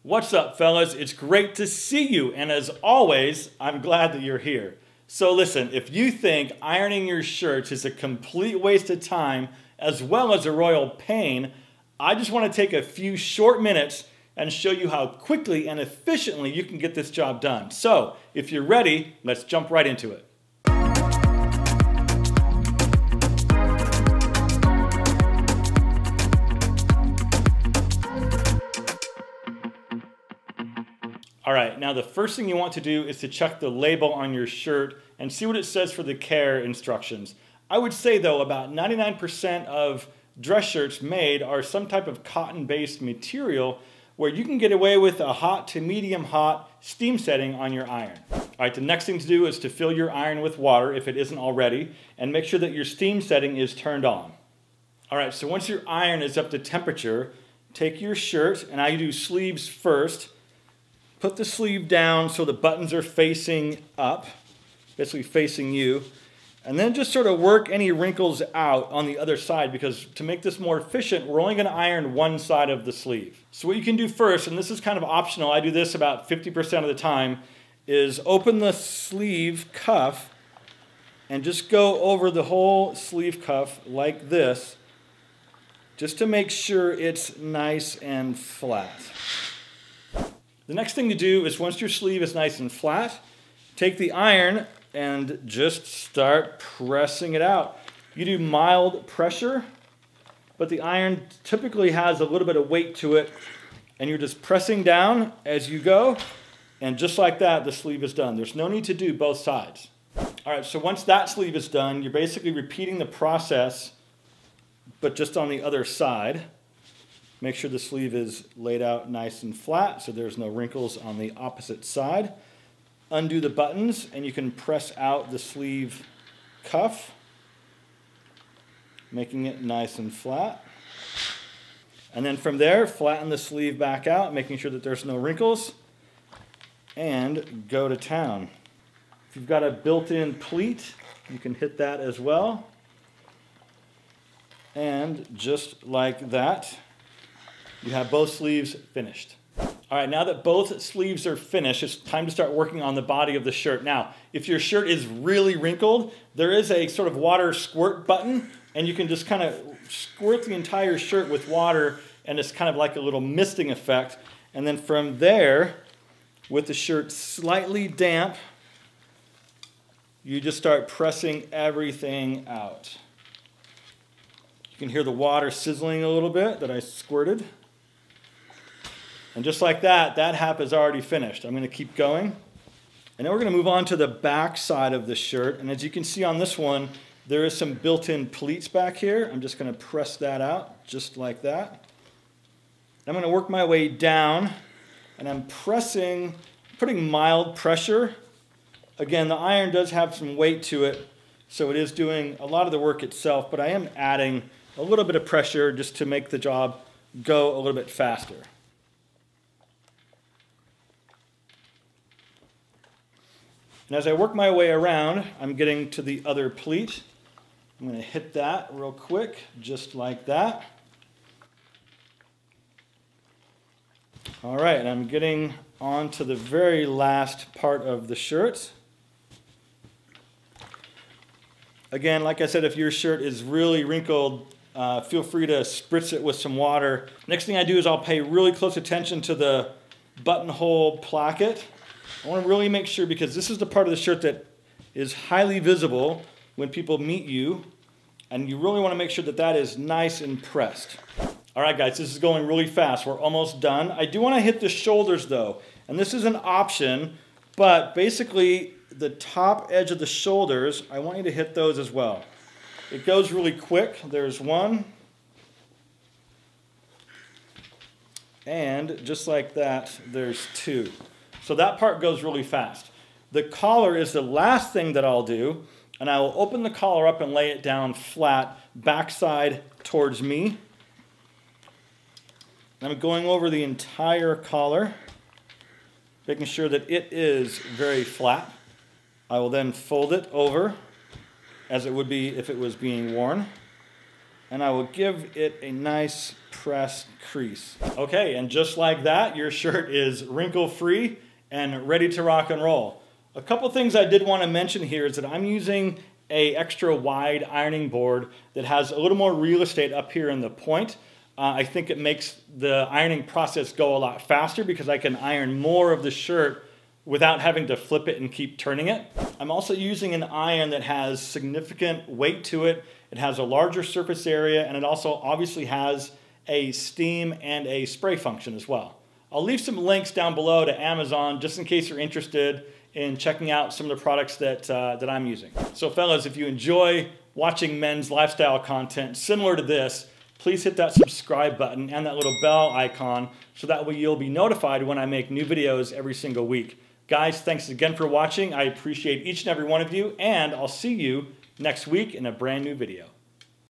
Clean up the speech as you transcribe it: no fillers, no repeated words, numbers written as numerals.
What's up, fellas? It's great to see you, and as always, I'm glad that you're here. So listen, if you think ironing your shirts is a complete waste of time as well as a royal pain, I just want to take a few short minutes and show you how quickly and efficiently you can get this job done. So, if you're ready, let's jump right into it. All right, now the first thing you want to do is to check the label on your shirt and see what it says for the care instructions. I would say though, about 99% of dress shirts made are some type of cotton-based material where you can get away with a hot to medium hot steam setting on your iron. All right, the next thing to do is to fill your iron with water if it isn't already, and make sure that your steam setting is turned on. All right, so once your iron is up to temperature, take your shirt, and I do sleeves first. Put the sleeve down so the buttons are facing up, basically facing you, and then just sort of work any wrinkles out on the other side, because to make this more efficient, we're only going to iron one side of the sleeve. So what you can do first, and this is kind of optional, I do this about 50% of the time, is open the sleeve cuff and just go over the whole sleeve cuff like this, just to make sure it's nice and flat. The next thing to do is, once your sleeve is nice and flat, take the iron and just start pressing it out. You do mild pressure, but the iron typically has a little bit of weight to it, and you're just pressing down as you go, and just like that, the sleeve is done. There's no need to do both sides. All right, so once that sleeve is done, you're basically repeating the process, but just on the other side. Make sure the sleeve is laid out nice and flat so there's no wrinkles on the opposite side. Undo the buttons and you can press out the sleeve cuff, making it nice and flat. And then from there, flatten the sleeve back out, making sure that there's no wrinkles, and go to town. If you've got a built-in pleat, you can hit that as well. And just like that, you have both sleeves finished. All right, now that both sleeves are finished, it's time to start working on the body of the shirt. Now, if your shirt is really wrinkled, there is a sort of water squirt button, and you can just kind of squirt the entire shirt with water, and it's kind of like a little misting effect. And then from there, with the shirt slightly damp, you just start pressing everything out. You can hear the water sizzling a little bit that I squirted. And just like that, that half is already finished. I'm going to keep going. And then we're going to move on to the back side of the shirt. And as you can see on this one, there is some built-in pleats back here. I'm just going to press that out, just like that. I'm going to work my way down, and I'm putting mild pressure. Again, the iron does have some weight to it, so it is doing a lot of the work itself, but I am adding a little bit of pressure just to make the job go a little bit faster. And as I work my way around, I'm getting to the other pleat. I'm going to hit that real quick, just like that. All right, and I'm getting on to the very last part of the shirt. Again, like I said, if your shirt is really wrinkled, feel free to spritz it with some water. Next thing I do is I'll pay really close attention to the buttonhole placket. I want to really make sure, because this is the part of the shirt that is highly visible when people meet you, and you really want to make sure that that is nice and pressed. All right, guys, this is going really fast. We're almost done. I do want to hit the shoulders, though, and this is an option, but basically the top edge of the shoulders, I want you to hit those as well. It goes really quick. There's one. And just like that, there's two. So that part goes really fast. The collar is the last thing that I'll do, and I will open the collar up and lay it down flat, backside towards me. I'm going over the entire collar, making sure that it is very flat. I will then fold it over, as it would be if it was being worn. and I will give it a nice pressed crease. Okay, and just like that, your shirt is wrinkle-free and ready to rock and roll. A couple things I did want to mention here is that I'm using a extra wide ironing board that has a little more real estate up here in the point. I think it makes the ironing process go a lot faster because I can iron more of the shirt without having to flip it and keep turning it. I'm also using an iron that has significant weight to it. It has a larger surface area, and it also obviously has a steam and a spray function as well. I'll leave some links down below to Amazon just in case you're interested in checking out some of the products that I'm using. So fellas, if you enjoy watching men's lifestyle content similar to this, please hit that subscribe button and that little bell icon so that way you'll be notified when I make new videos every single week. Guys, thanks again for watching. I appreciate each and every one of you, and I'll see you next week in a brand new video.